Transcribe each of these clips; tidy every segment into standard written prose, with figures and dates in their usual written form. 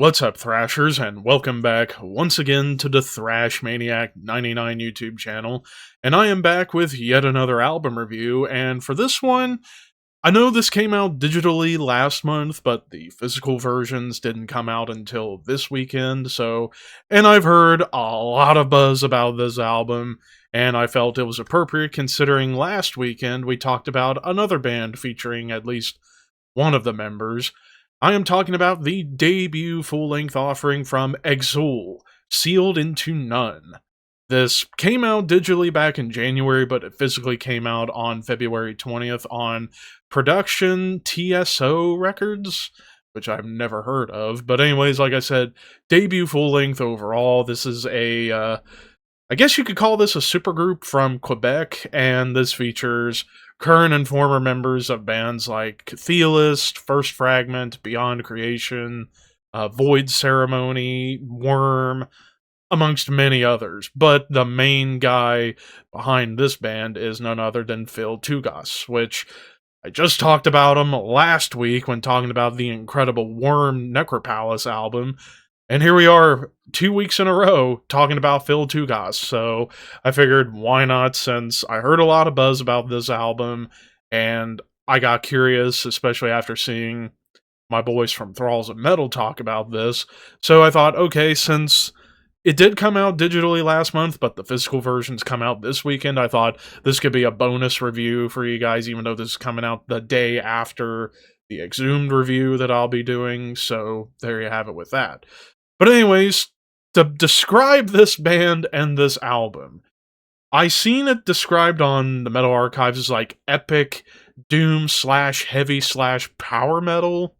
What's up, Thrashers, and welcome back once again to the Thrash Maniac 99 YouTube channel. And I am back with yet another album review, and for this one, I know this came out digitally last month, but the physical versions didn't come out until this weekend, and I've heard a lot of buzz about this album, and I felt it was appropriate considering last weekend we talked about another band featuring at least one of the members. I am talking about the debut full-length offering from Exxul, Sealed into None. This came out digitally back in January, but it physically came out on February 20th on Production TSO Records, which I've never heard of. But anyways, like I said, debut full-length overall. This is I guess you could call this a supergroup from Quebec, and this features current and former members of bands like Theolist, First Fragment, Beyond Creation, Void Ceremony, Worm, amongst many others. But the main guy behind this band is none other than Phil TOUGAS, which I just talked about him last week when talking about the incredible Worm Necropalace album. And here we are 2 weeks in a row talking about Phil TOUGAS. So I figured why not, since I heard a lot of buzz about this album and I got curious, especially after seeing my boys from Thralls of Metal talk about this. So I thought, okay, since it did come out digitally last month, but the physical versions come out this weekend, I thought this could be a bonus review for you guys, even though this is coming out the day after the Exhumed review that I'll be doing. So there you have it with that. But anyways, to describe this band and this album, I seen it described on the Metal Archives as like epic doom slash heavy slash power metal.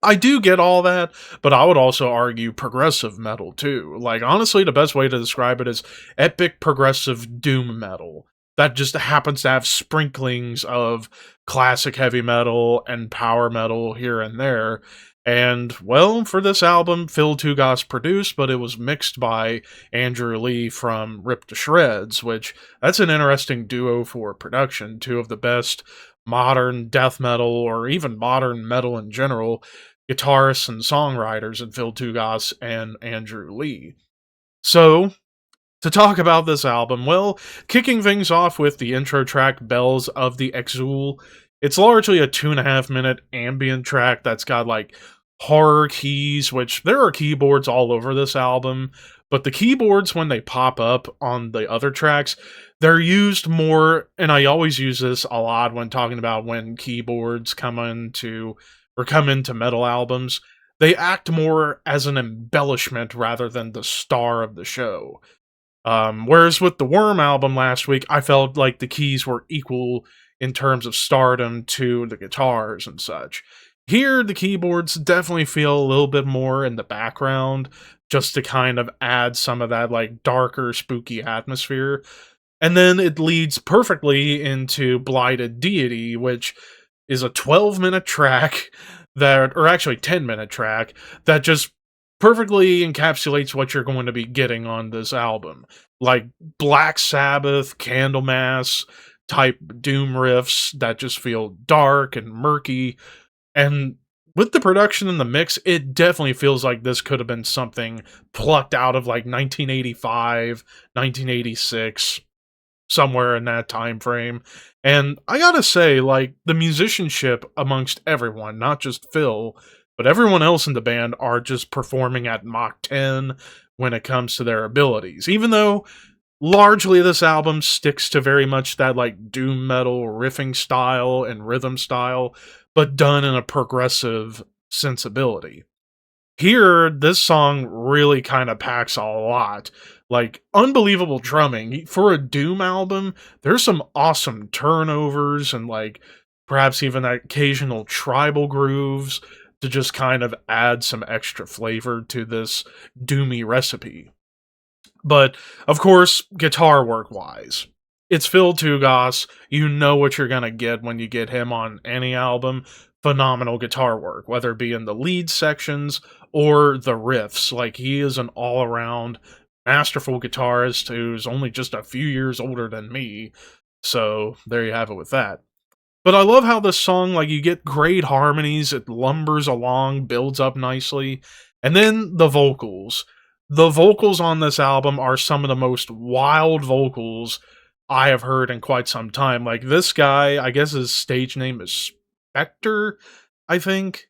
I do get all that, but I would also argue progressive metal too. Like, honestly, the best way to describe it is epic progressive doom metal. That just happens to have sprinklings of classic heavy metal and power metal here and there. And, well, for this album, Phil TOUGAS produced, but it was mixed by Andrew Lee from Rip to Shreds, which, that's an interesting duo for production. Two of the best modern death metal, or even modern metal in general, guitarists and songwriters in Phil TOUGAS and Andrew Lee. So, to talk about this album, well, kicking things off with the intro track Bells of the Exxul, it's largely a 2.5 minute ambient track that's got like horror keys, which there are keyboards all over this album, but the keyboards, when they pop up on the other tracks, they're used more, and I always use this a lot when talking about when keyboards come into metal albums. They act more as an embellishment rather than the star of the show. Whereas with the Worm album last week, I felt like the keys were equal in terms of stardom to the guitars and such. Here, the keyboards definitely feel a little bit more in the background, just to kind of add some of that like darker, spooky atmosphere. And then it leads perfectly into Blighted Deity, which is a 12-minute track that, or actually 10-minute track, that just perfectly encapsulates what you're going to be getting on this album. Like Black Sabbath, Candlemass type doom riffs that just feel dark and murky. And with the production and the mix, it definitely feels like this could have been something plucked out of like 1985, 1986, somewhere in that time frame. And I gotta say, like, the musicianship amongst everyone, not just Phil, but everyone else in the band, are just performing at Mach 10 when it comes to their abilities. Even though largely this album sticks to very much that like doom metal riffing style and rhythm style, but done in a progressive sensibility. Here, this song really kind of packs a lot. Like, unbelievable drumming. For a Doom album, there's some awesome turnovers and, like, perhaps even occasional tribal grooves to just kind of add some extra flavor to this doomy recipe. But, of course, guitar work-wise, it's Phil TOUGAS. You know what you're gonna get when you get him on any album. Phenomenal guitar work, whether it be in the lead sections or the riffs. Like, he is an all-around masterful guitarist who's only just a few years older than me. So, there you have it with that. But I love how this song, like, you get great harmonies, it lumbers along, builds up nicely, And then the vocals. The vocals on this album are some of the most wild vocals I have heard in quite some time. Like this guy, I guess his stage name is Spectre, I think.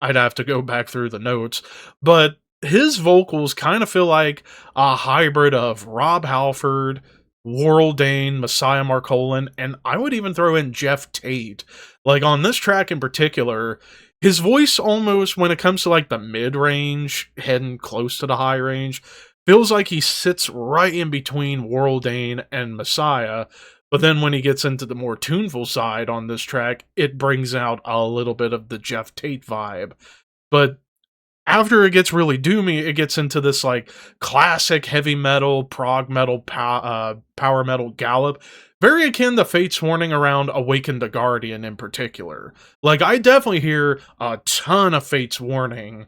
I'd have to go back through the notes, but his vocals kind of feel like a hybrid of Rob Halford, Warrell Dane, Messiah Marcolin, and I would even throw in Jeff Tate. Like on this track in particular, his voice almost, when it comes to like the mid range, heading close to the high range, feels like he sits right in between Warrell Dane and Messiah. But then when he gets into the more tuneful side on this track, it brings out a little bit of the Jeff Tate vibe. But after it gets really doomy, it gets into this like classic heavy metal, prog metal, power metal gallop, very akin to Fate's Warning around Awaken the Guardian in particular. Like I definitely hear a ton of Fate's Warning,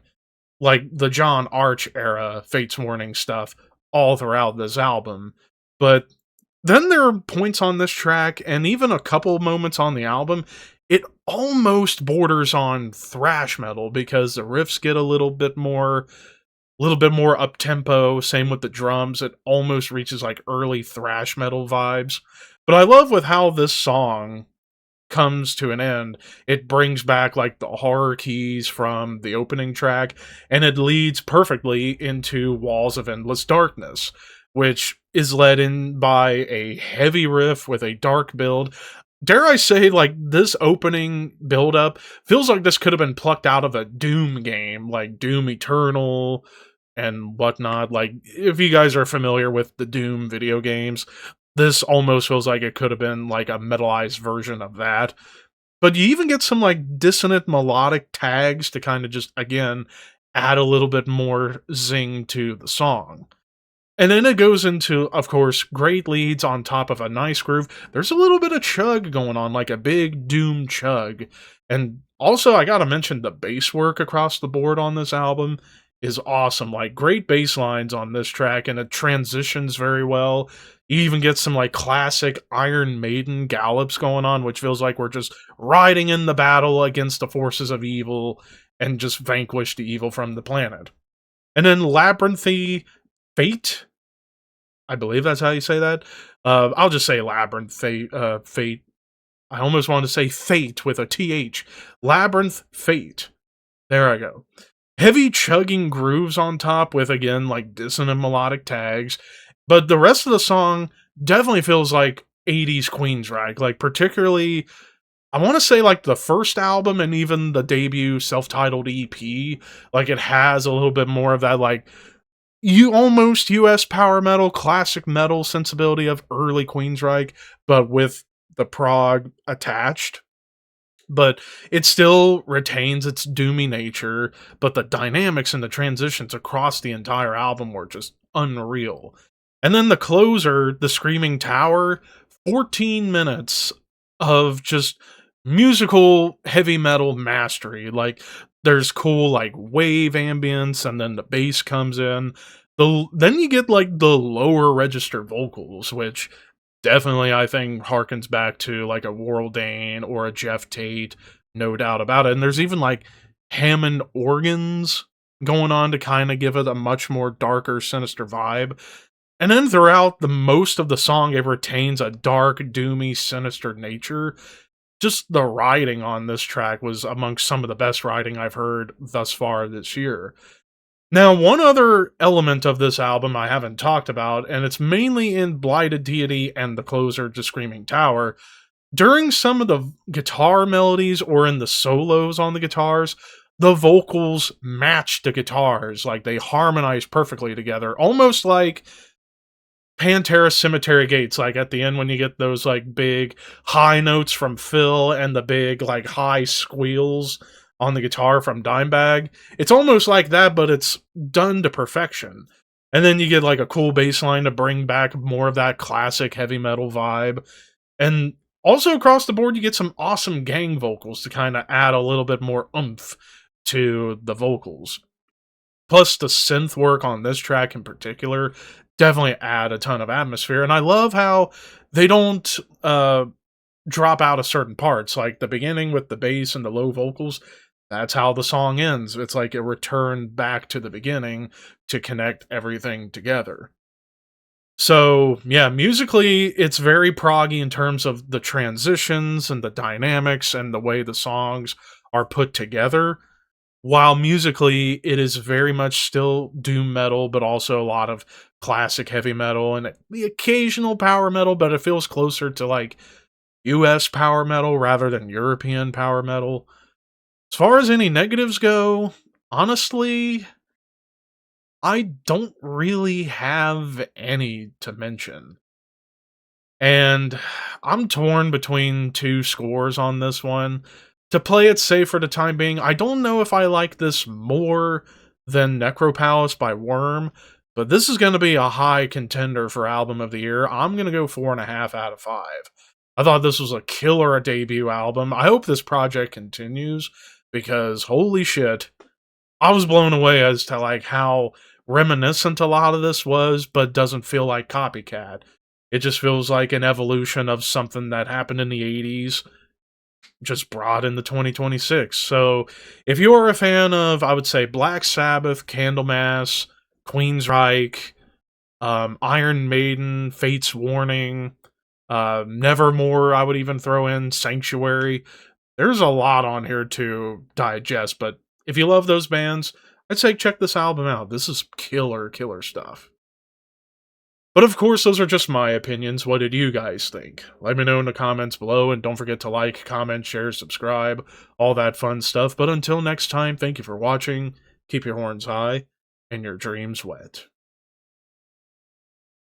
like the John Arch era Fate's Warning stuff all throughout this album. But then there are points on this track, and even a couple moments on the album, it almost borders on thrash metal because the riffs get a little bit more up tempo. Same with the drums; it almost reaches like early thrash metal vibes. But I love with how this song comes to an end, it brings back like the horror keys from the opening track, and it leads perfectly into Walls of Endless Darkness, which is led in by a heavy riff with a dark build. Dare I say, like, this opening build up feels like this could have been plucked out of a Doom game, like Doom Eternal and whatnot. Like, if you guys are familiar with the Doom video games, this almost feels like it could have been like a metalized version of that. But you even get some like dissonant melodic tags to kind of just, again, add a little bit more zing to the song. And then it goes into, of course, great leads on top of a nice groove. There's a little bit of chug going on, like a big doom chug. And also, I gotta mention the bass work across the board on this album is awesome. Like, great bass lines on this track, and it transitions very well. You even get some, like, classic Iron Maiden gallops going on, which feels like we're just riding in the battle against the forces of evil and just vanquish the evil from the planet. And then Labyrinthy Fate. I believe that's how you say that. I'll just say Labyrinth Fate. I almost wanted to say Fate with a TH. Labyrinth Fate. There I go. Heavy chugging grooves on top with, again, like dissonant melodic tags. But the rest of the song definitely feels like 80s Queensryche. Like, particularly, I want to say, like, the first album and even the debut self-titled EP. Like, it has a little bit more of that, like, you almost US power metal, classic metal sensibility of early Queensryche, but with the prog attached. But it still retains its doomy nature, but the dynamics and the transitions across the entire album were just unreal. And then the closer, The Screaming Tower, 14 minutes of just musical heavy metal mastery. Like, there's cool like wave ambience, and then the bass comes in. Then you get like the lower register vocals, which definitely I think harkens back to like a Warrell Dane or a Jeff Tate, no doubt about it. And there's even like Hammond organs going on to kind of give it a much more darker, sinister vibe. And then throughout the most of the song, it retains a dark, doomy, sinister nature. Just the writing on this track was amongst some of the best writing I've heard thus far this year. Now, one other element of this album I haven't talked about, and it's mainly in Blighted Deity and the closer to Screaming Tower. During some of the guitar melodies or in the solos on the guitars, the vocals match the guitars. Like, they harmonize perfectly together, almost like Pantera Cemetery Gates, like at the end when you get those like big high notes from Phil and the big like high squeals on the guitar from Dimebag. It's almost like that, but it's done to perfection. And then you get like a cool bass line to bring back more of that classic heavy metal vibe. And also across the board, you get some awesome gang vocals to kind of add a little bit more oomph to the vocals. Plus, the synth work on this track in particular definitely add a ton of atmosphere. And I love how they don't drop out of certain parts, like the beginning with the bass and the low vocals. That's how the song ends. It's like a return back to the beginning to connect everything together. So, yeah, musically, it's very proggy in terms of the transitions and the dynamics and the way the songs are put together. While musically, it is very much still doom metal, but also a lot of classic heavy metal and the occasional power metal, but it feels closer to like US power metal rather than European power metal. As far as any negatives go, honestly, I don't really have any to mention. And I'm torn between two scores on this one. To play it safe for the time being, I don't know if I like this more than Necropalace by Worm, but this is going to be a high contender for Album of the Year. I'm going to go 4.5 out of 5. I thought this was a killer debut album. I hope this project continues because holy shit, I was blown away as to like how reminiscent a lot of this was, but doesn't feel like copycat. It just feels like an evolution of something that happened in the 80s, just brought into 2026. So, if you're a fan of, I would say, Black Sabbath, Candlemass, Queensryche, Iron Maiden, Fate's Warning, Nevermore, I would even throw in Sanctuary. There's a lot on here to digest, but if you love those bands, I'd say check this album out. This is killer, killer stuff. But of course, those are just my opinions. What did you guys think? Let me know in the comments below, and don't forget to like, comment, share, subscribe, all that fun stuff. But until next time, thank you for watching, keep your horns high, and your dreams wet.